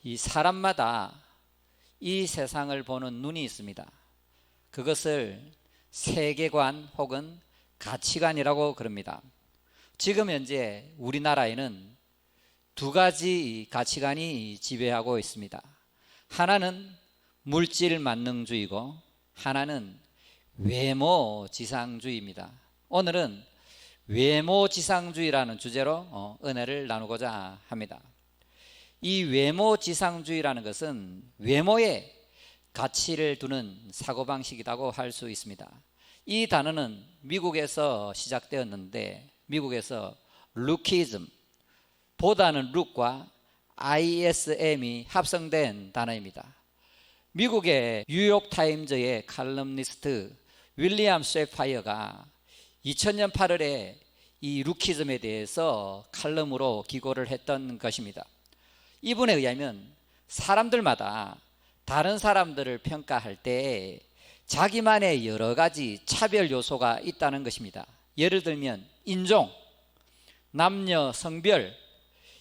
이 사람마다 이 세상을 보는 눈이 있습니다. 그것을 세계관 혹은 가치관이라고 그럽니다. 지금 현재 우리나라에는 두 가지 가치관이 지배하고 있습니다. 하나는 물질 만능주의고 하나는 외모지상주의입니다. 오늘은 외모지상주의라는 주제로 은혜를 나누고자 합니다. 이 외모지상주의라는 것은 외모에 가치를 두는 사고방식이라고 할 수 있습니다. 이 단어는 미국에서 시작되었는데 미국에서 루키즘, 보다는 룩과 ISM이 합성된 단어입니다. 미국의 뉴욕타임즈의 칼럼니스트 윌리엄 셰파이어가 2000년 8월에 이 루키즘에 대해서 칼럼으로 기고를 했던 것입니다. 이분에 의하면 사람들마다 다른 사람들을 평가할 때 자기만의 여러 가지 차별 요소가 있다는 것입니다. 예를 들면 인종, 남녀, 성별,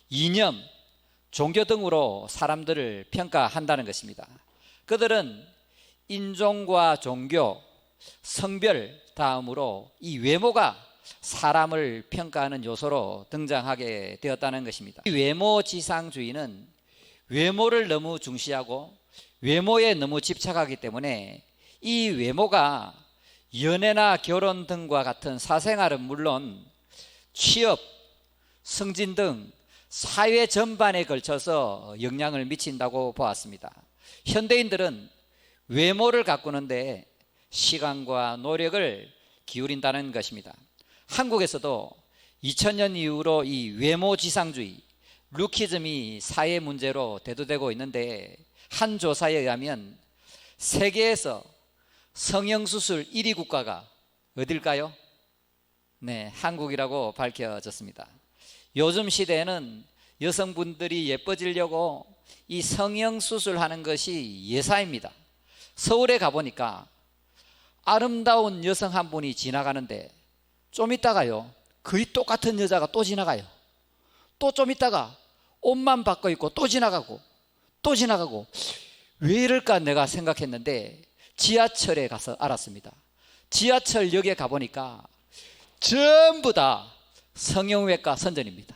이념, 종교 등으로 사람들을 평가한다는 것입니다. 그들은 인종과 종교, 성별 다음으로 이 외모가 사람을 평가하는 요소로 등장하게 되었다는 것입니다. 이 외모지상주의는 외모를 너무 중시하고 외모에 너무 집착하기 때문에 이 외모가 연애나 결혼 등과 같은 사생활은 물론 취업, 승진 등 사회 전반에 걸쳐서 영향을 미친다고 보았습니다. 현대인들은 외모를 가꾸는데 시간과 노력을 기울인다는 것입니다. 한국에서도 2000년 이후로 이 외모지상주의, 루키즘이 사회 문제로 대두되고 있는데 한 조사에 의하면 세계에서 성형수술 1위 국가가 어딜까요? 네, 한국이라고 밝혀졌습니다. 요즘 시대에는 여성분들이 예뻐지려고 이 성형수술하는 것이 예사입니다. 서울에 가보니까 아름다운 여성 한 분이 지나가는데 좀 있다가요 거의 똑같은 여자가 또 지나가요. 또 좀 있다가 옷만 바꿔 입고 또 지나가고 또 지나가고 왜 이럴까 내가 생각했는데 지하철에 가서 알았습니다. 지하철역에 가보니까 전부 다 성형외과 선전입니다.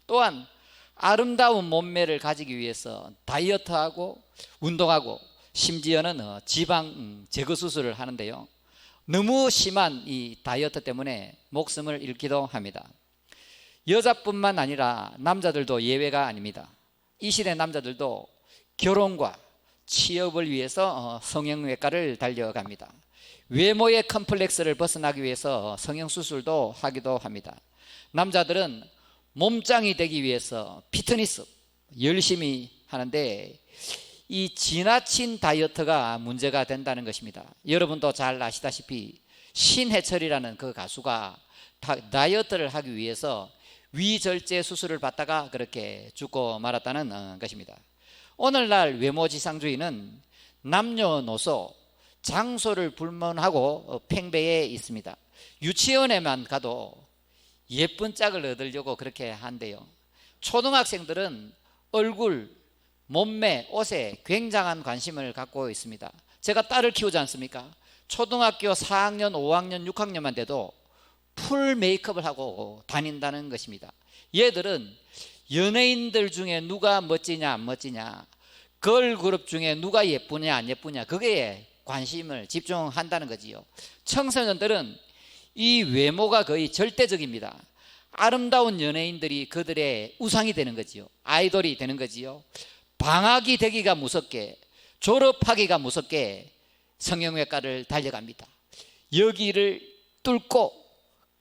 또한 아름다운 몸매를 가지기 위해서 다이어트하고 운동하고 심지어는 지방 제거 수술을 하는데요, 너무 심한 이 다이어트 때문에 목숨을 잃기도 합니다. 여자뿐만 아니라 남자들도 예외가 아닙니다. 이 시대 남자들도 결혼과 취업을 위해서 성형외과를 달려갑니다. 외모의 컴플렉스를 벗어나기 위해서 성형수술도 하기도 합니다. 남자들은 몸짱이 되기 위해서 피트니스 열심히 하는데 이 지나친 다이어트가 문제가 된다는 것입니다. 여러분도 잘 아시다시피 신해철이라는 그 가수가 다이어트를 하기 위해서 위절제 수술을 받다가 그렇게 죽고 말았다는 것입니다. 오늘날 외모지상주의는 남녀노소, 장소를 불문하고 팽배해 있습니다. 유치원에만 가도 예쁜 짝을 얻으려고 그렇게 한대요. 초등학생들은 얼굴, 몸매, 옷에 굉장한 관심을 갖고 있습니다. 제가 딸을 키우지 않습니까? 초등학교 4학년, 5학년, 6학년만 돼도 풀 메이크업을 하고 다닌다는 것입니다. 얘들은 연예인들 중에 누가 멋지냐 안 멋지냐, 걸그룹 중에 누가 예쁘냐 안 예쁘냐, 그게 관심을 집중한다는 거지요. 청소년들은 이 외모가 거의 절대적입니다. 아름다운 연예인들이 그들의 우상이 되는 거지요. 아이돌이 되는 거지요. 방학이 되기가 무섭게, 졸업하기가 무섭게 성형외과를 달려갑니다. 여기를 뚫고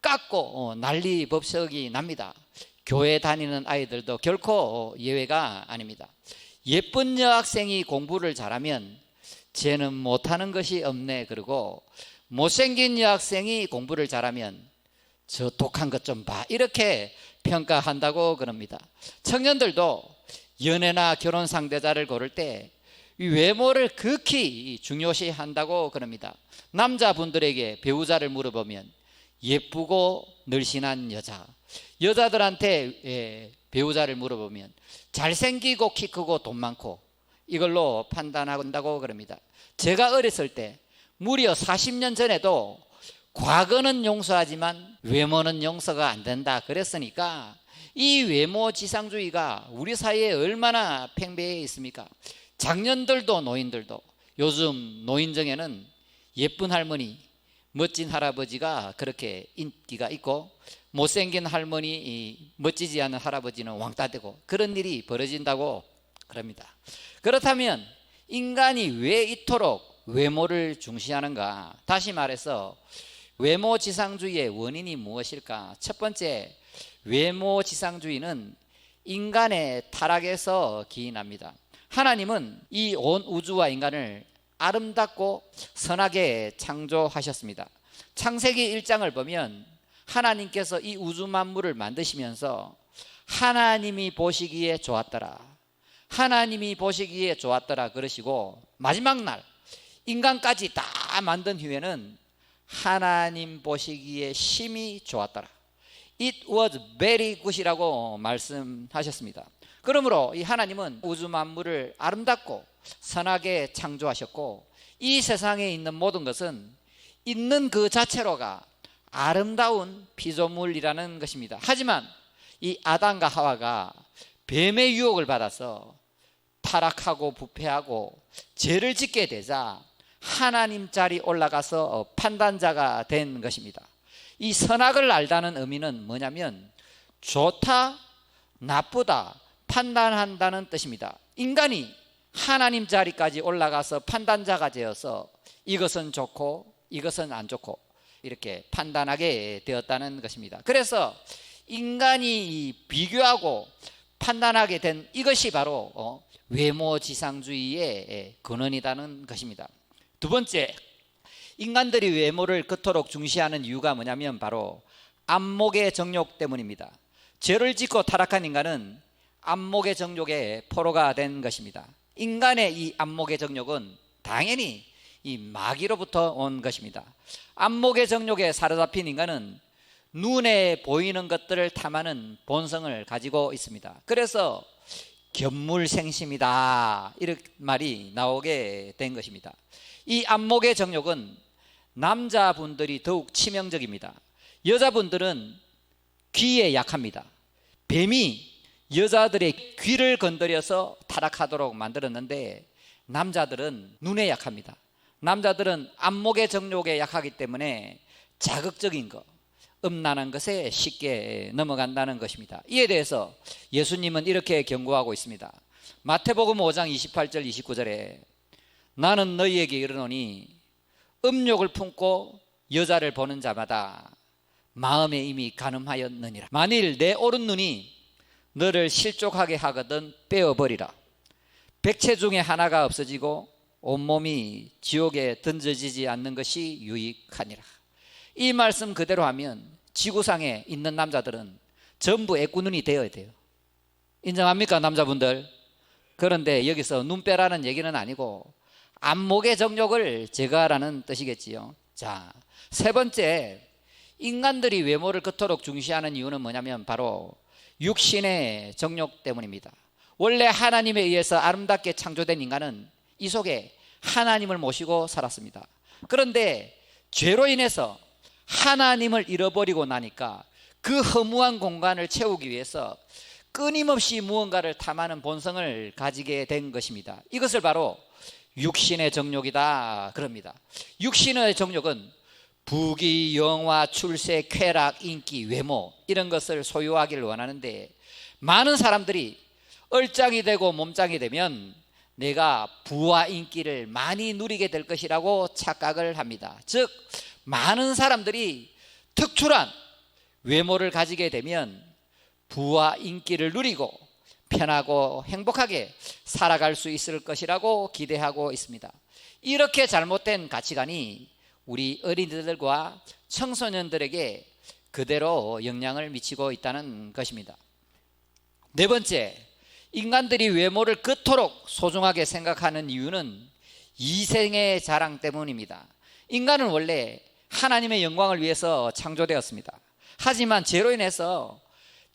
깎고 난리법석이 납니다. 교회 다니는 아이들도 결코 예외가 아닙니다. 예쁜 여학생이 공부를 잘하면 쟤는 못하는 것이 없네, 그러고 못생긴 여학생이 공부를 잘하면 저 독한 것 좀 봐, 이렇게 평가한다고 그럽니다. 청년들도 연애나 결혼 상대자를 고를 때 외모를 극히 중요시한다고 그럽니다. 남자분들에게 배우자를 물어보면 예쁘고 늘씬한 여자. 여자들한테 배우자를 물어보면 잘생기고 키 크고 돈 많고 이걸로 판단한다고 그럽니다. 제가 어렸을 때 무려 40년 전에도 과거는 용서하지만 외모는 용서가 안 된다 그랬으니까 이 외모 지상주의가 우리 사회에 얼마나 팽배해 있습니까? 장년들도 노인들도 요즘 노인정에는 예쁜 할머니, 멋진 할아버지가 그렇게 인기가 있고 못생긴 할머니, 멋지지 않은 할아버지는 왕따되고 그런 일이 벌어진다고 그럽니다. 그렇다면 인간이 왜 이토록 외모를 중시하는가? 다시 말해서 외모 지상주의의 원인이 무엇일까? 첫 번째, 외모 지상주의는 인간의 타락에서 기인합니다. 하나님은 이 온 우주와 인간을 아름답고 선하게 창조하셨습니다. 창세기 1장을 보면 하나님께서 이 우주 만물을 만드시면서 하나님이 보시기에 좋았더라, 하나님이 보시기에 좋았더라 그러시고 마지막 날 인간까지 다 만든 후에는 하나님 보시기에 심히 좋았더라, It was very good이라고 말씀하셨습니다. 그러므로 이 하나님은 우주 만물을 아름답고 선하게 창조하셨고 이 세상에 있는 모든 것은 있는 그 자체로가 아름다운 피조물이라는 것입니다. 하지만 이 아담과 하와가 뱀의 유혹을 받아서 타락하고 부패하고 죄를 짓게 되자 하나님 자리 올라가서 판단자가 된 것입니다. 이 선악을 알다는 의미는 뭐냐면 좋다, 나쁘다 판단한다는 뜻입니다. 인간이 하나님 자리까지 올라가서 판단자가 되어서 이것은 좋고 이것은 안 좋고 이렇게 판단하게 되었다는 것입니다. 그래서 인간이 비교하고 판단하게 된 이것이 바로 외모지상주의의 근원이라는 것입니다. 두 번째, 인간들이 외모를 그토록 중시하는 이유가 뭐냐면 바로 안목의 정욕 때문입니다. 죄를 짓고 타락한 인간은 안목의 정욕의 포로가 된 것입니다. 인간의 이 안목의 정욕은 당연히 이 마귀로부터 온 것입니다. 안목의 정욕에 사로잡힌 인간은 눈에 보이는 것들을 탐하는 본성을 가지고 있습니다. 그래서 견물생심이다 이런 말이 나오게 된 것입니다. 이 안목의 정욕은 남자분들이 더욱 치명적입니다. 여자분들은 귀에 약합니다. 뱀이 여자들의 귀를 건드려서 타락하도록 만들었는데 남자들은 눈에 약합니다. 남자들은 안목의 정욕에 약하기 때문에 자극적인 것, 음란한 것에 쉽게 넘어간다는 것입니다. 이에 대해서 예수님은 이렇게 경고하고 있습니다. 마태복음 5장 28절 29절에 나는 너희에게 이르노니 음욕을 품고 여자를 보는 자마다 마음에 이미 간음하였느니라. 만일 내 오른 눈이 너를 실족하게 하거든 빼어버리라. 백체 중에 하나가 없어지고 온몸이 지옥에 던져지지 않는 것이 유익하니라. 이 말씀 그대로 하면 지구상에 있는 남자들은 전부 애꾸눈이 되어야 돼요. 인정합니까 남자분들? 그런데 여기서 눈 빼라는 얘기는 아니고 안목의 정욕을 제거하라는 뜻이겠지요. 자, 세 번째, 인간들이 외모를 그토록 중시하는 이유는 뭐냐면 바로 육신의 정욕 때문입니다. 원래 하나님에 의해서 아름답게 창조된 인간은 이 속에 하나님을 모시고 살았습니다. 그런데 죄로 인해서 하나님을 잃어버리고 나니까 그 허무한 공간을 채우기 위해서 끊임없이 무언가를 탐하는 본성을 가지게 된 것입니다. 이것을 바로 육신의 정욕이다 그럽니다. 육신의 정욕은 부귀, 영화, 출세, 쾌락, 인기, 외모 이런 것을 소유하기를 원하는데 많은 사람들이 얼짱이 되고 몸짱이 되면 내가 부와 인기를 많이 누리게 될 것이라고 착각을 합니다. 즉 많은 사람들이 특출한 외모를 가지게 되면 부와 인기를 누리고 편하고 행복하게 살아갈 수 있을 것이라고 기대하고 있습니다. 이렇게 잘못된 가치관이 우리 어린이들과 청소년들에게 그대로 영향을 미치고 있다는 것입니다. 네 번째, 인간들이 외모를 그토록 소중하게 생각하는 이유는 이생의 자랑 때문입니다. 인간은 원래 하나님의 영광을 위해서 창조되었습니다. 하지만 죄로 인해서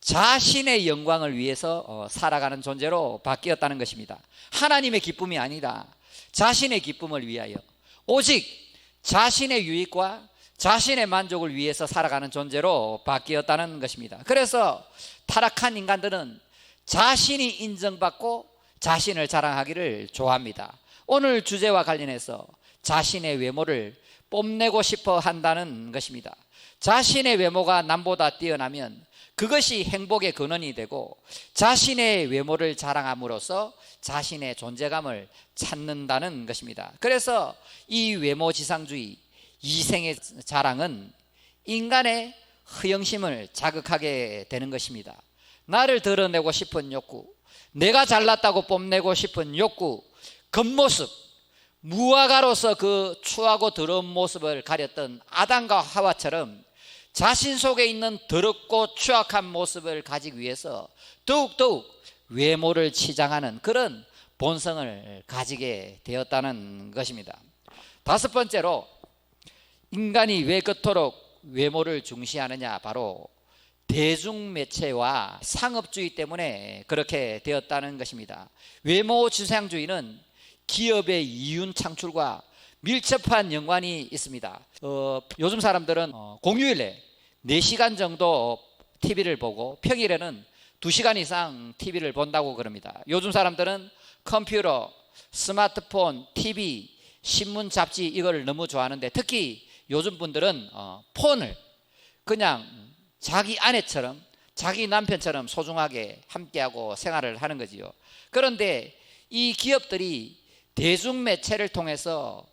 자신의 영광을 위해서 살아가는 존재로 바뀌었다는 것입니다. 하나님의 기쁨이 아니라 자신의 기쁨을 위하여 오직 자신의 유익과 자신의 만족을 위해서 살아가는 존재로 바뀌었다는 것입니다. 그래서 타락한 인간들은 자신이 인정받고 자신을 자랑하기를 좋아합니다. 오늘 주제와 관련해서 자신의 외모를 뽐내고 싶어 한다는 것입니다. 자신의 외모가 남보다 뛰어나면 그것이 행복의 근원이 되고 자신의 외모를 자랑함으로써 자신의 존재감을 찾는다는 것입니다. 그래서 이 외모지상주의, 이생의 자랑은 인간의 허영심을 자극하게 되는 것입니다. 나를 드러내고 싶은 욕구, 내가 잘났다고 뽐내고 싶은 욕구, 겉모습, 무화과로서 그 추하고 더러운 모습을 가렸던 아담과 하와처럼 자신 속에 있는 더럽고 추악한 모습을 가지기 위해서 더욱더욱 외모를 치장하는 그런 본성을 가지게 되었다는 것입니다. 다섯 번째로 인간이 왜 그토록 외모를 중시하느냐, 바로 대중매체와 상업주의 때문에 그렇게 되었다는 것입니다. 외모지상주의는 기업의 이윤 창출과 밀접한 연관이 있습니다. 요즘 사람들은 공휴일에 4시간 정도 TV를 보고 평일에는 2시간 이상 TV를 본다고 그럽니다. 요즘 사람들은 컴퓨터, 스마트폰, TV, 신문, 잡지 이걸 너무 좋아하는데 특히 요즘 분들은 폰을 그냥 자기 아내처럼 자기 남편처럼 소중하게 함께하고 생활을 하는 거지요. 그런데 이 기업들이 대중매체를 통해서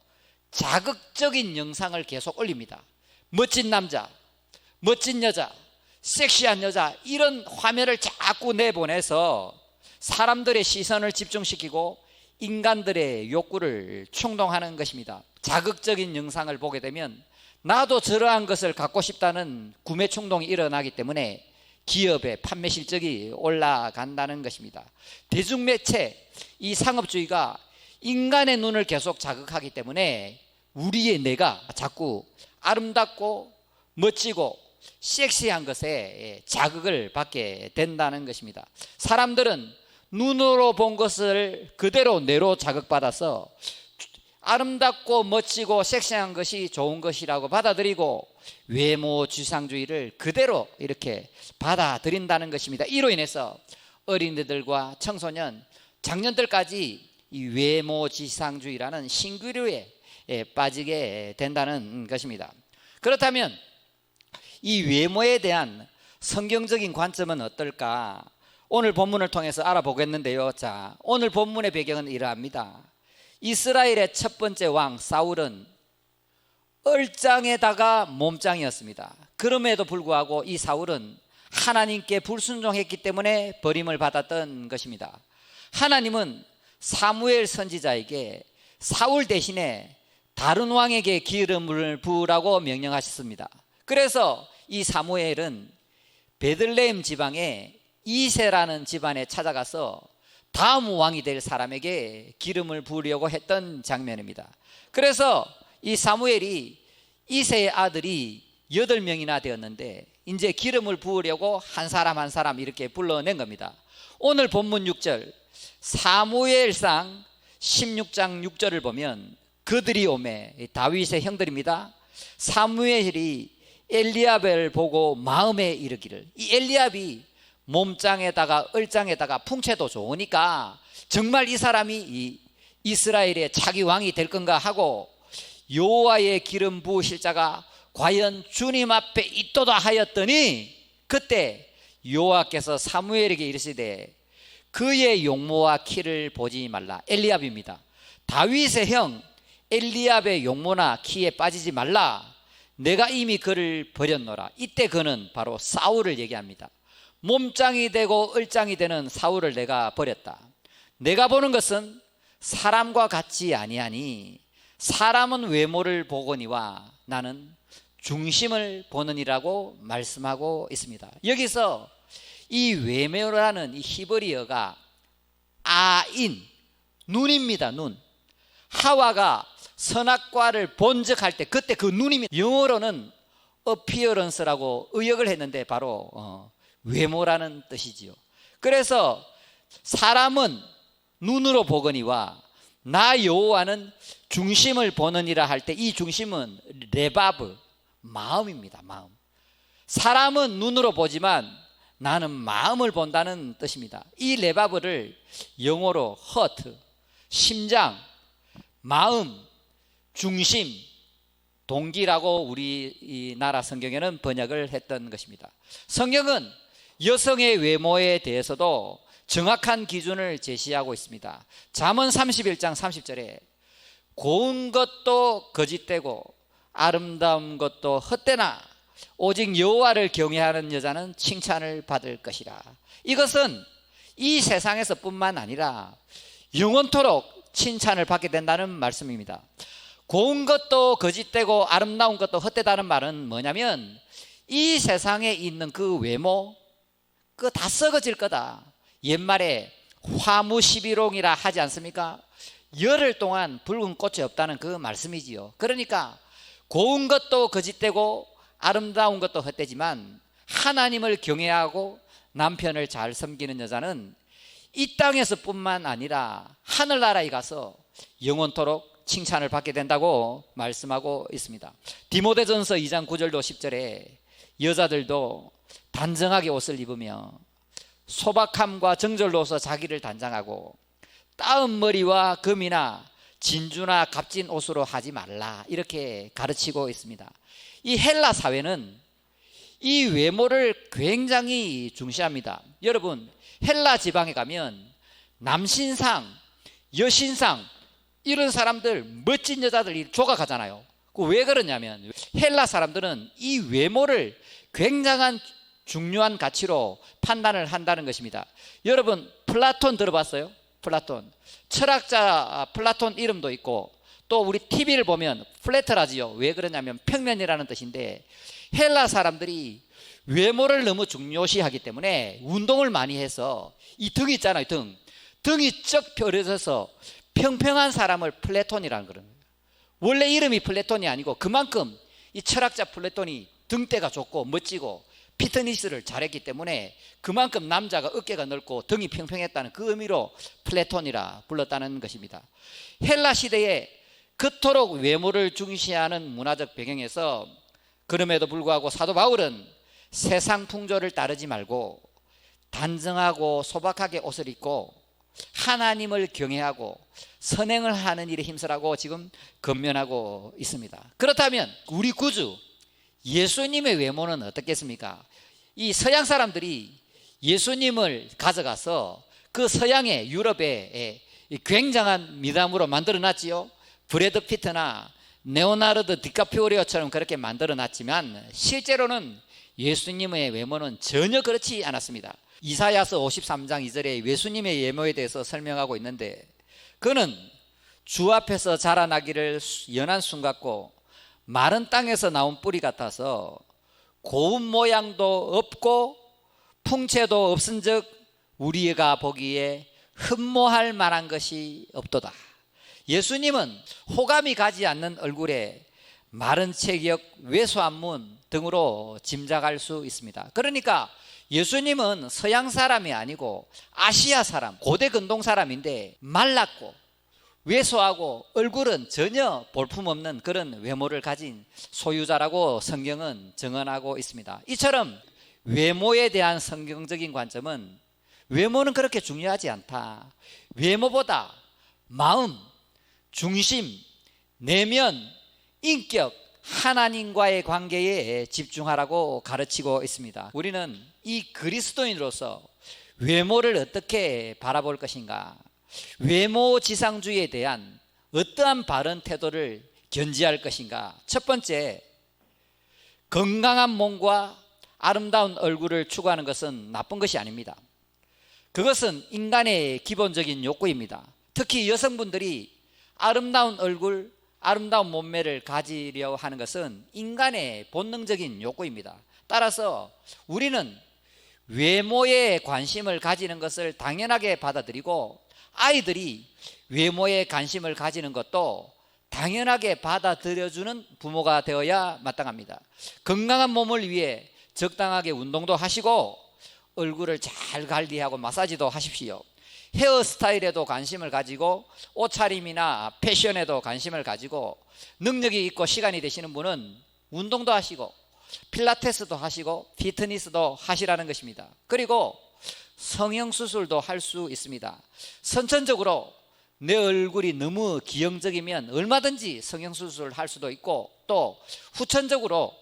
자극적인 영상을 계속 올립니다. 멋진 남자, 멋진 여자, 섹시한 여자, 이런 화면을 자꾸 내보내서 사람들의 시선을 집중시키고 인간들의 욕구를 충동하는 것입니다. 자극적인 영상을 보게 되면 나도 저러한 것을 갖고 싶다는 구매 충동이 일어나기 때문에 기업의 판매 실적이 올라간다는 것입니다. 대중매체, 이 상업주의가 인간의 눈을 계속 자극하기 때문에 우리의 뇌가 자꾸 아름답고 멋지고 섹시한 것에 자극을 받게 된다는 것입니다. 사람들은 눈으로 본 것을 그대로 뇌로 자극받아서 아름답고 멋지고 섹시한 것이 좋은 것이라고 받아들이고 외모지상주의를 그대로 이렇게 받아들인다는 것입니다. 이로 인해서 어린이들과 청소년, 장년들까지 이 외모지상주의라는 신기류에 빠지게 된다는 것입니다. 그렇다면 이 외모에 대한 성경적인 관점은 어떨까? 오늘 본문을 통해서 알아보겠는데요. 자, 오늘 본문의 배경은 이러합니다. 이스라엘의 첫 번째 왕 사울은 얼짱에다가 몸짱이었습니다. 그럼에도 불구하고 이 사울은 하나님께 불순종했기 때문에 버림을 받았던 것입니다. 하나님은 사무엘 선지자에게 사울 대신에 다른 왕에게 기름을 부으라고 명령하셨습니다. 그래서 이 사무엘은 베들레헴 지방에 이새라는 집안에 찾아가서 다음 왕이 될 사람에게 기름을 부으려고 했던 장면입니다. 그래서 이 사무엘이 이새의 아들이 8명이나 되었는데 이제 기름을 부으려고 한 사람 한 사람 이렇게 불러낸 겁니다. 오늘 본문 6절 사무엘상 16장 6절을 보면 그들이 오매, 다윗의 형들입니다. 사무엘이 엘리압을 보고 마음에 이르기를, 이 엘리압이 몸짱에다가 얼짱에다가 풍채도 좋으니까 정말 이 사람이 이 이스라엘의 차기 왕이 될 건가 하고 여호와의 기름 부으실 자가 과연 주님 앞에 있도다 하였더니 그때 여호와께서 사무엘에게 이르시되 그의 용모와 키를 보지 말라. 엘리압입니다. 다윗의 형 엘리압의 용모나 키에 빠지지 말라. 내가 이미 그를 버렸노라. 이때 그는 바로 사울을 얘기합니다. 몸짱이 되고 얼짱이 되는 사울을 내가 버렸다. 내가 보는 것은 사람과 같지 아니하니 사람은 외모를 보거니와 나는 중심을 보느니라고 말씀하고 있습니다. 여기서 이 외모라는 이 히브리어가 아인, 눈입니다. 눈. 하와가 선악과를 본적할 때 그때 그 눈이, 영어로는 appearance라고 의역을 했는데 바로 외모라는 뜻이지요. 그래서 사람은 눈으로 보거니와 나 여호와는 중심을 보느니라 할 때 이 중심은 레바브, 마음입니다. 마음. 사람은 눈으로 보지만 나는 마음을 본다는 뜻입니다. 이 레바브를 영어로 heart, 심장, 마음, 중심, 동기라고 우리나라 성경에는 번역을 했던 것입니다. 성경은 여성의 외모에 대해서도 정확한 기준을 제시하고 있습니다. 잠언 31장 30절에 고운 것도 거짓되고 아름다운 것도 헛되나 오직 여호와를 경외하는 여자는 칭찬을 받을 것이라. 이것은 이 세상에서 뿐만 아니라 영원토록 칭찬을 받게 된다는 말씀입니다. 고운 것도 거짓되고 아름다운 것도 헛되다는 말은 뭐냐면 이 세상에 있는 그 외모 그거 다 썩어질 거다. 옛말에 화무시비롱이라 하지 않습니까? 열흘 동안 붉은 꽃이 없다는 그 말씀이지요. 그러니까 고운 것도 거짓되고 아름다운 것도 헛되지만 하나님을 경외하고 남편을 잘 섬기는 여자는 이 땅에서 뿐만 아니라 하늘나라에 가서 영원토록 칭찬을 받게 된다고 말씀하고 있습니다. 디모데전서 2장 9절도 10절에 여자들도 단정하게 옷을 입으며 소박함과 정절로서 자기를 단장하고 따은 머리와 금이나 진주나 값진 옷으로 하지 말라 이렇게 가르치고 있습니다. 이 헬라 사회는 이 외모를 굉장히 중시합니다. 여러분 헬라 지방에 가면 남신상, 여신상 이런 사람들 멋진 여자들이 조각하잖아요. 왜 그러냐면 헬라 사람들은 이 외모를 굉장한 중요한 가치로 판단을 한다는 것입니다. 여러분 플라톤 들어봤어요? 플라톤 철학자 플라톤 이름도 있고 또 우리 TV를 보면 플래터라지요. 왜 그러냐면 평면이라는 뜻인데 헬라 사람들이 외모를 너무 중요시하기 때문에 운동을 많이 해서 이 등이 있잖아요. 등이 쩍 펴져서 평평한 사람을 플라톤이라는 거예요. 원래 이름이 플라톤이 아니고 그만큼 이 철학자 플라톤이 등대가 좋고 멋지고 피트니스를 잘했기 때문에 그만큼 남자가 어깨가 넓고 등이 평평했다는 그 의미로 플라톤이라 불렀다는 것입니다. 헬라 시대에 그토록 외모를 중시하는 문화적 배경에서 그럼에도 불구하고 사도 바울은 세상 풍조를 따르지 말고 단정하고 소박하게 옷을 입고 하나님을 경외하고 선행을 하는 일에 힘쓰라고 지금 권면하고 있습니다. 그렇다면 우리 구주 예수님의 외모는 어떻겠습니까? 이 서양 사람들이 예수님을 가져가서 그 서양의 유럽의 굉장한 미담으로 만들어 놨지요. 브래드 피트나 레오나르도 디카프리오처럼 그렇게 만들어 놨지만 실제로는 예수님의 외모는 전혀 그렇지 않았습니다. 이사야서 53장 2절에 예수님의 외모에 대해서 설명하고 있는데 그는 주 앞에서 자라나기를 연한 순 같고 마른 땅에서 나온 뿌리 같아서 고운 모양도 없고 풍채도 없은즉 우리가 보기에 흠모할 만한 것이 없도다. 예수님은 호감이 가지 않는 얼굴에 마른 체격, 왜소한 문 등으로 짐작할 수 있습니다. 그러니까 예수님은 서양 사람이 아니고 아시아 사람, 고대 근동 사람인데 말랐고 왜소하고 얼굴은 전혀 볼품없는 그런 외모를 가진 소유자라고 성경은 증언하고 있습니다. 이처럼 외모에 대한 성경적인 관점은 외모는 그렇게 중요하지 않다. 외모보다 마음, 중심, 내면, 인격, 하나님과의 관계에 집중하라고 가르치고 있습니다. 우리는 이 그리스도인으로서 외모를 어떻게 바라볼 것인가? 외모지상주의에 대한 어떠한 바른 태도를 견지할 것인가? 첫 번째, 건강한 몸과 아름다운 얼굴을 추구하는 것은 나쁜 것이 아닙니다. 그것은 인간의 기본적인 욕구입니다. 특히 여성분들이 아름다운 얼굴, 아름다운 몸매를 가지려 하는 것은 인간의 본능적인 욕구입니다. 따라서 우리는 외모에 관심을 가지는 것을 당연하게 받아들이고 아이들이 외모에 관심을 가지는 것도 당연하게 받아들여주는 부모가 되어야 마땅합니다. 건강한 몸을 위해 적당하게 운동도 하시고 얼굴을 잘 관리하고 마사지도 하십시오. 헤어스타일에도 관심을 가지고 옷차림이나 패션에도 관심을 가지고 능력이 있고 시간이 되시는 분은 운동도 하시고 필라테스도 하시고 피트니스도 하시라는 것입니다. 그리고 성형수술도 할 수 있습니다. 선천적으로 내 얼굴이 너무 기형적이면 얼마든지 성형수술을 할 수도 있고, 또 후천적으로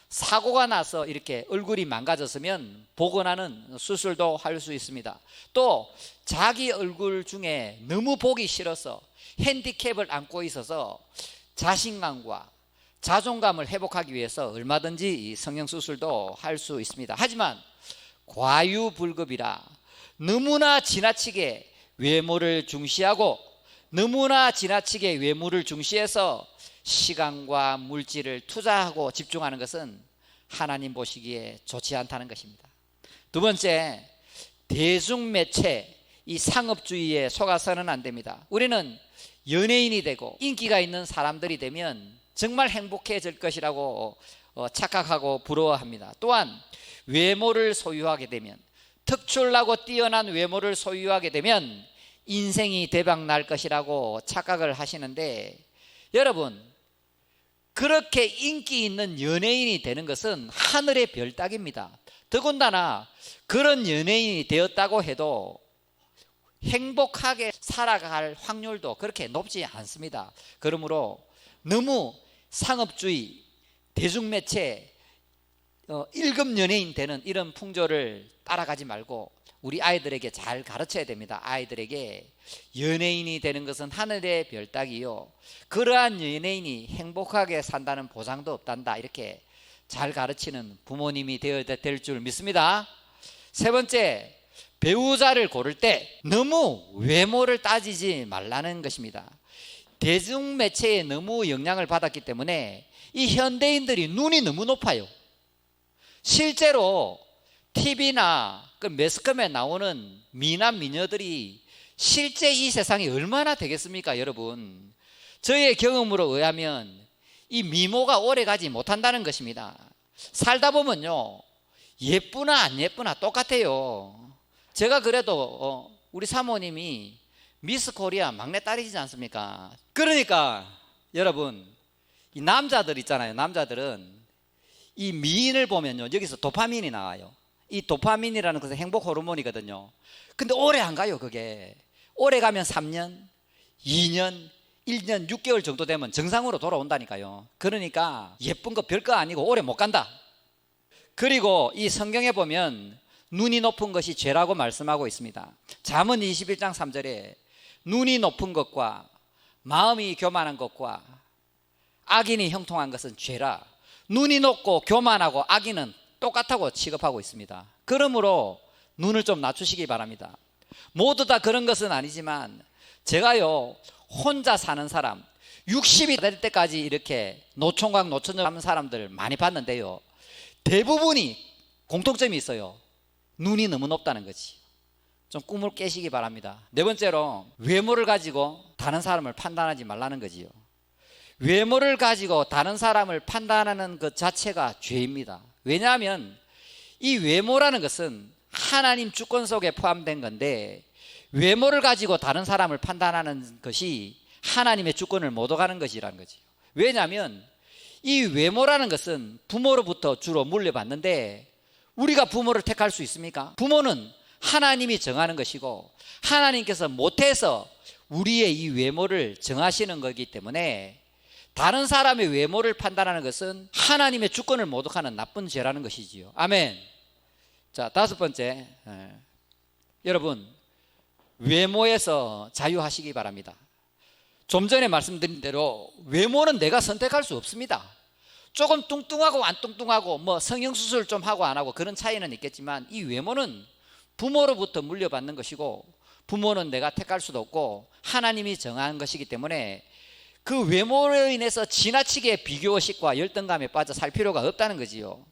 사고가 나서 이렇게 얼굴이 망가졌으면 복원하는 수술도 할 수 있습니다. 또 자기 얼굴 중에 너무 보기 싫어서 핸디캡을 안고 있어서 자신감과 자존감을 회복하기 위해서 얼마든지 성형수술도 할 수 있습니다. 하지만 과유불급이라 너무나 지나치게 외모를 중시하고 너무나 지나치게 외모를 중시해서 시간과 물질을 투자하고 집중하는 것은 하나님 보시기에 좋지 않다는 것입니다. 두 번째, 대중매체, 이 상업주의에 속아서는 안 됩니다. 우리는 연예인이 되고 인기가 있는 사람들이 되면 정말 행복해질 것이라고 착각하고 부러워합니다. 또한 외모를 소유하게 되면, 특출나고 뛰어난 외모를 소유하게 되면 인생이 대박 날 것이라고 착각을 하시는데, 여러분, 그렇게 인기 있는 연예인이 되는 것은 하늘의 별 따기입니다. 더군다나 그런 연예인이 되었다고 해도 행복하게 살아갈 확률도 그렇게 높지 않습니다. 그러므로 너무 상업주의, 대중매체, 1급 연예인 되는 이런 풍조를 따라가지 말고 우리 아이들에게 잘 가르쳐야 됩니다. 아이들에게 연예인이 되는 것은 하늘의 별 따기요, 그러한 연예인이 행복하게 산다는 보장도 없단다, 이렇게 잘 가르치는 부모님이 되어야 될 줄 믿습니다. 세 번째, 배우자를 고를 때 너무 외모를 따지지 말라는 것입니다. 대중매체에 너무 영향을 받았기 때문에 이 현대인들이 눈이 너무 높아요. 실제로 TV나 그 매스컴에 나오는 미남 미녀들이 실제 이 세상이 얼마나 되겠습니까, 여러분? 저의 경험으로 의하면 이 미모가 오래 가지 못한다는 것입니다. 살다 보면요, 예쁘나 안 예쁘나 똑같아요. 제가 그래도 우리 사모님이 미스 코리아 막내딸이지 않습니까? 그러니까 여러분, 이 남자들 있잖아요. 남자들은 이 미인을 보면요, 여기서 도파민이 나와요. 이 도파민이라는 것은 행복 호르몬이거든요. 근데 오래 안 가요. 그게 오래 가면 3년, 2년, 1년, 6개월 정도 되면 정상으로 돌아온다니까요. 그러니까 예쁜 거 별거 아니고 오래 못 간다. 그리고 이 성경에 보면 눈이 높은 것이 죄라고 말씀하고 있습니다. 잠언 21장 3절에 눈이 높은 것과 마음이 교만한 것과 악인이 형통한 것은 죄라. 눈이 높고 교만하고 악인은 똑같다고 취급하고 있습니다. 그러므로 눈을 좀 낮추시기 바랍니다. 모두 다 그런 것은 아니지만 제가요, 혼자 사는 사람 60이 될 때까지 이렇게 노총각 노처녀 하는 사람들 많이 봤는데요, 대부분이 공통점이 있어요. 눈이 너무 높다는 거지. 좀 꿈을 깨시기 바랍니다. 네 번째로, 외모를 가지고 다른 사람을 판단하지 말라는 거지요. 외모를 가지고 다른 사람을 판단하는 것 자체가 죄입니다. 왜냐하면 이 외모라는 것은 하나님 주권 속에 포함된 건데, 외모를 가지고 다른 사람을 판단하는 것이 하나님의 주권을 못 오가는 것이라는 거죠. 왜냐하면 이 외모라는 것은 부모로부터 주로 물려받는데, 우리가 부모를 택할 수 있습니까? 부모는 하나님이 정하는 것이고 하나님께서 못해서 우리의 이 외모를 정하시는 거기 때문에 다른 사람의 외모를 판단하는 것은 하나님의 주권을 모독하는 나쁜 죄라는 것이지요. 아멘. 자, 다섯 번째, 여러분, 외모에서 자유하시기 바랍니다. 좀 전에 말씀드린 대로 외모는 내가 선택할 수 없습니다. 조금 뚱뚱하고 안 뚱뚱하고 뭐 성형수술 좀 하고 안 하고 그런 차이는 있겠지만, 이 외모는 부모로부터 물려받는 것이고 부모는 내가 택할 수도 없고 하나님이 정한 것이기 때문에 그 외모로 인해서 지나치게 비교의식과 열등감에 빠져 살 필요가 없다는 거지요.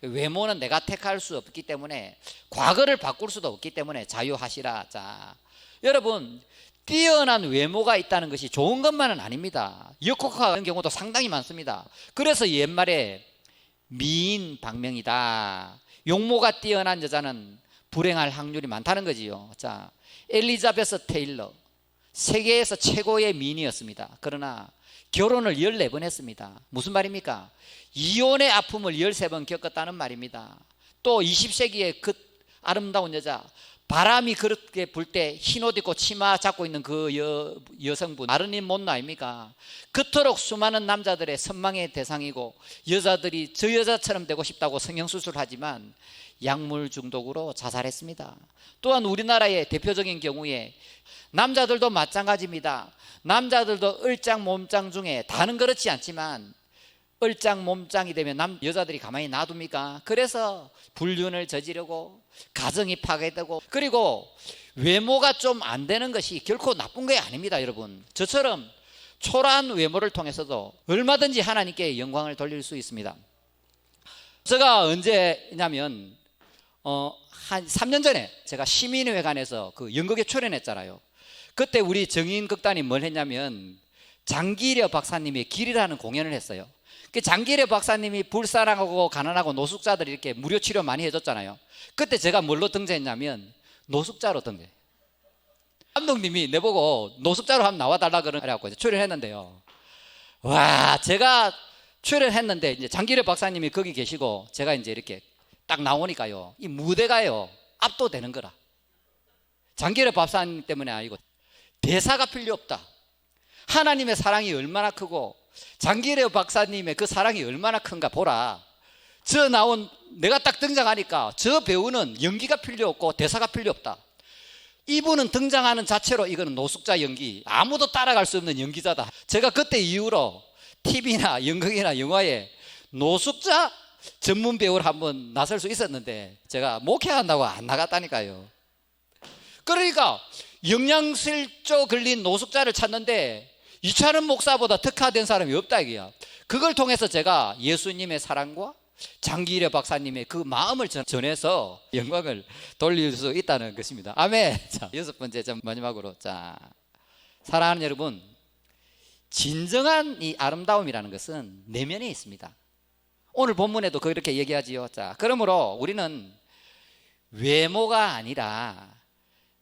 외모는 내가 택할 수 없기 때문에, 과거를 바꿀 수도 없기 때문에 자유하시라. 자, 여러분, 뛰어난 외모가 있다는 것이 좋은 것만은 아닙니다. 역효과가 경우도 상당히 많습니다. 그래서 옛말에 미인 박명이다, 용모가 뛰어난 여자는 불행할 확률이 많다는 거지요. 자, 엘리자베스 테일러, 세계에서 최고의 미인이었습니다. 그러나 결혼을 14번 했습니다. 무슨 말입니까? 이혼의 아픔을 13번 겪었다는 말입니다. 또 20세기의 그 아름다운 여자, 바람이 그렇게 불 때 흰옷 입고 치마 잡고 있는 그 여성분, 마를린 몬로 아닙니까? 그토록 수많은 남자들의 선망의 대상이고 여자들이 저 여자처럼 되고 싶다고 성형수술하지만 약물 중독으로 자살했습니다. 또한 우리나라의 대표적인 경우에 남자들도 마찬가지입니다. 남자들도 얼짱 몸짱 중에 다는 그렇지 않지만 얼짱 몸짱이 되면 여자들이 가만히 놔둡니까? 그래서 불륜을 저지르고 가정이 파괴되고, 그리고 외모가 좀 안 되는 것이 결코 나쁜 게 아닙니다. 여러분, 저처럼 초라한 외모를 통해서도 얼마든지 하나님께 영광을 돌릴 수 있습니다. 제가 언제냐면 한 3년 전에 제가 시민회관에서 그 연극에 출연했잖아요. 그때 우리 정인극단이 뭘 했냐면 장기려 박사님의 길이라는 공연을 했어요. 그 장기려 박사님이 불사랑하고 가난하고 노숙자들이 이렇게 무료 치료 많이 해줬잖아요. 그때 제가 뭘로 등장했냐면 노숙자로 등장해요. 감독님이 내보고 노숙자로 한번 나와달라 그래갖고 출연했는데요. 와, 제가 출연했는데 이제 장기려 박사님이 거기 계시고 제가 이제 이렇게 딱 나오니까요, 이 무대가요 압도되는 거라. 장기려 박사님 때문에 아니고 대사가 필요 없다. 하나님의 사랑이 얼마나 크고 장기려 박사님의 그 사랑이 얼마나 큰가 보라. 저 나온 내가 딱 등장하니까 저 배우는 연기가 필요 없고 대사가 필요 없다. 이분은 등장하는 자체로 이거는 노숙자 연기, 아무도 따라갈 수 없는 연기자다. 제가 그때 이후로 TV나 연극이나 영화에 노숙자 전문 배우를 한번 나설 수 있었는데 제가 목회한다고 안 나갔다니까요. 그러니까 영양실조 걸린 노숙자를 찾는데 이찬원 목사보다 특화된 사람이 없다 이게야. 그걸 통해서 제가 예수님의 사랑과 장기려 박사님의 그 마음을 전해서 영광을 돌릴 수 있다는 것입니다. 아멘. 자, 6번째 좀 마지막으로, 자, 사랑하는 여러분, 진정한 이 아름다움이라는 것은 내면에 있습니다. 오늘 본문에도 그렇게 얘기하지요. 자, 그러므로 우리는 외모가 아니라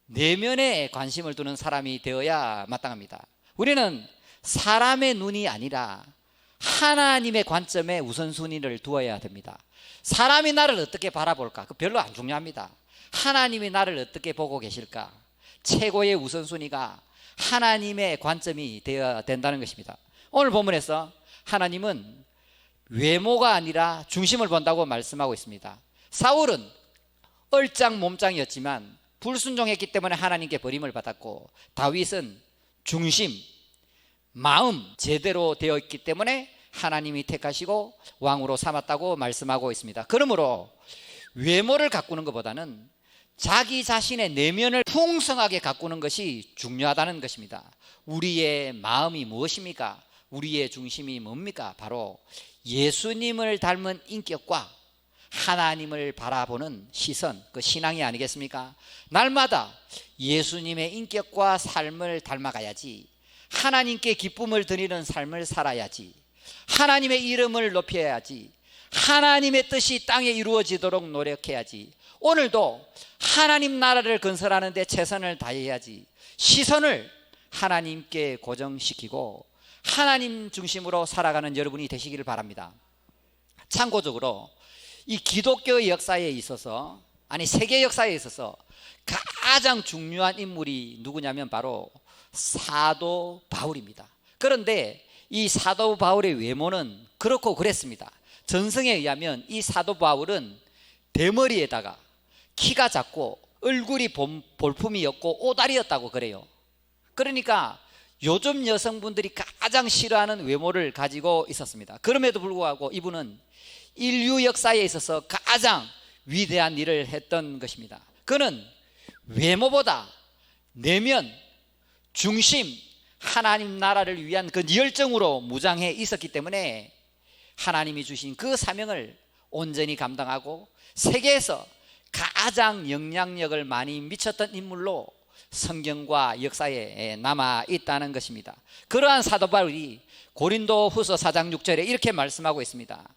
내면에 관심을 두는 사람이 되어야 마땅합니다. 우리는 사람의 눈이 아니라 하나님의 관점에 우선순위를 두어야 됩니다. 사람이 나를 어떻게 바라볼까? 그 별로 안 중요합니다. 하나님이 나를 어떻게 보고 계실까? 최고의 우선순위가 하나님의 관점이 되어야 된다는 것입니다. 오늘 본문에서 하나님은 외모가 아니라 중심을 본다고 말씀하고 있습니다. 사울은 얼짱 몸짱이었지만 불순종했기 때문에 하나님께 버림을 받았고, 다윗은 중심, 마음 제대로 되어 있기 때문에 하나님이 택하시고 왕으로 삼았다고 말씀하고 있습니다. 그러므로 외모를 가꾸는 것보다는 자기 자신의 내면을 풍성하게 가꾸는 것이 중요하다는 것입니다. 우리의 마음이 무엇입니까? 우리의 중심이 뭡니까? 바로 예수님을 닮은 인격과 하나님을 바라보는 시선, 그 신앙이 아니겠습니까? 날마다 예수님의 인격과 삶을 닮아가야지, 하나님께 기쁨을 드리는 삶을 살아야지, 하나님의 이름을 높여야지, 하나님의 뜻이 땅에 이루어지도록 노력해야지, 오늘도 하나님 나라를 건설하는 데 최선을 다해야지, 시선을 하나님께 고정시키고 하나님 중심으로 살아가는 여러분이 되시기를 바랍니다. 참고적으로 이 기독교 역사에 있어서, 아니 세계 역사에 있어서 가장 중요한 인물이 누구냐면 바로 사도 바울입니다. 그런데 이 사도 바울의 외모는 그렇고 그랬습니다. 전승에 의하면 이 사도 바울은 대머리에다가 키가 작고 얼굴이 볼품이었고 오다리였다고 그래요. 그러니까 요즘 여성분들이 가장 싫어하는 외모를 가지고 있었습니다. 그럼에도 불구하고 이분은 인류 역사에 있어서 가장 위대한 일을 했던 것입니다. 그는 외모보다 내면, 중심, 하나님 나라를 위한 그 열정으로 무장해 있었기 때문에 하나님이 주신 그 사명을 온전히 감당하고 세계에서 가장 영향력을 많이 미쳤던 인물로 성경과 역사에 남아 있다는 것입니다. 그러한 사도 바울이 고린도 후서 4장 6절에 이렇게 말씀하고 있습니다.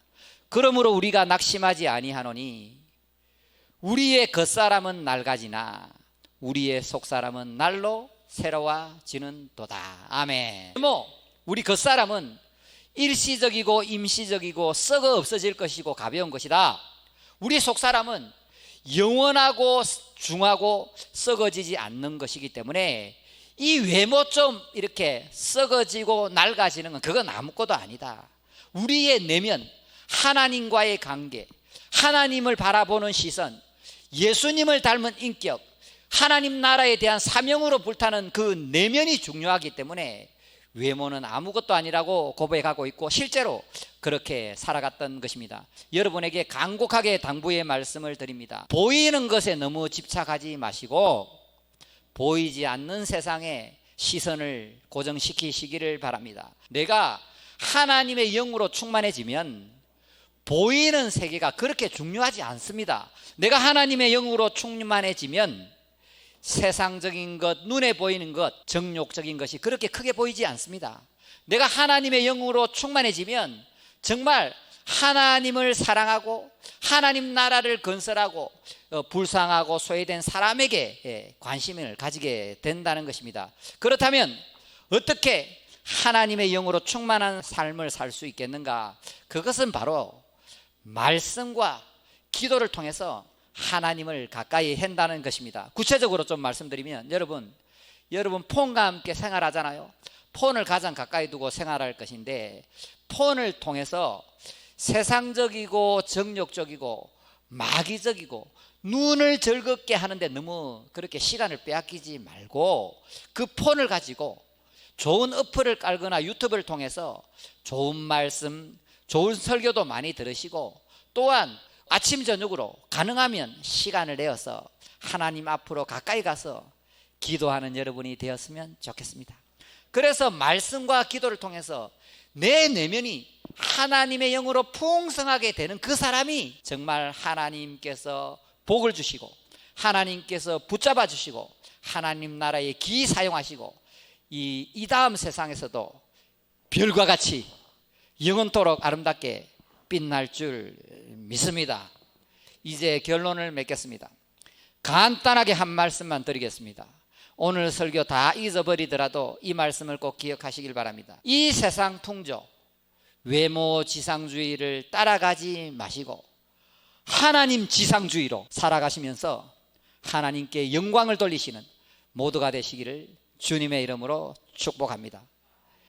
그러므로 우리가 낙심하지 아니하노니 우리의 겉사람은 낡아지나 우리의 속사람은 날로 새로워지는도다. 아멘. 우리 겉사람은 일시적이고 임시적이고 썩어 없어질 것이고 가벼운 것이다. 우리 속사람은 영원하고 중하고 썩어지지 않는 것이기 때문에 이 외모 좀 이렇게 썩어지고 낡아지는 건 그건 아무것도 아니다. 우리의 내면, 하나님과의 관계, 하나님을 바라보는 시선, 예수님을 닮은 인격, 하나님 나라에 대한 사명으로 불타는 그 내면이 중요하기 때문에 외모는 아무것도 아니라고 고백하고 있고 실제로 그렇게 살아갔던 것입니다. 여러분에게 간곡하게 당부의 말씀을 드립니다. 보이는 것에 너무 집착하지 마시고 보이지 않는 세상에 시선을 고정시키시기를 바랍니다. 내가 하나님의 영으로 충만해지면 보이는 세계가 그렇게 중요하지 않습니다. 내가 하나님의 영으로 충만해지면 세상적인 것, 눈에 보이는 것, 정욕적인 것이 그렇게 크게 보이지 않습니다. 내가 하나님의 영으로 충만해지면 정말 하나님을 사랑하고 하나님 나라를 건설하고 불쌍하고 소외된 사람에게 관심을 가지게 된다는 것입니다. 그렇다면 어떻게 하나님의 영으로 충만한 삶을 살 수 있겠는가? 그것은 바로 말씀과 기도를 통해서 하나님을 가까이 한다는 것입니다. 구체적으로 좀 말씀드리면 여러분 폰과 함께 생활하잖아요. 폰을 가장 가까이 두고 생활할 것인데 폰을 통해서 세상적이고 정욕적이고 마귀적이고 눈을 즐겁게 하는데 너무 그렇게 시간을 빼앗기지 말고 그 폰을 가지고 좋은 어플을 깔거나 유튜브를 통해서 좋은 말씀, 좋은 설교도 많이 들으시고 또한 아침 저녁으로 가능하면 시간을 내어서 하나님 앞으로 가까이 가서 기도하는 여러분이 되었으면 좋겠습니다. 그래서 말씀과 기도를 통해서 내 내면이 하나님의 영으로 풍성하게 되는 그 사람이 정말 하나님께서 복을 주시고 하나님께서 붙잡아 주시고 하나님 나라에 기이 사용하시고 이 다음 세상에서도 별과 같이 영원토록 아름답게 빛날 줄 믿습니다. 이제 결론을 맺겠습니다. 간단하게 한 말씀만 드리겠습니다. 오늘 설교 다 잊어버리더라도 이 말씀을 꼭 기억하시길 바랍니다. 이 세상 풍조, 외모 지상주의를 따라가지 마시고 하나님 지상주의로 살아가시면서 하나님께 영광을 돌리시는 모두가 되시기를 주님의 이름으로 축복합니다.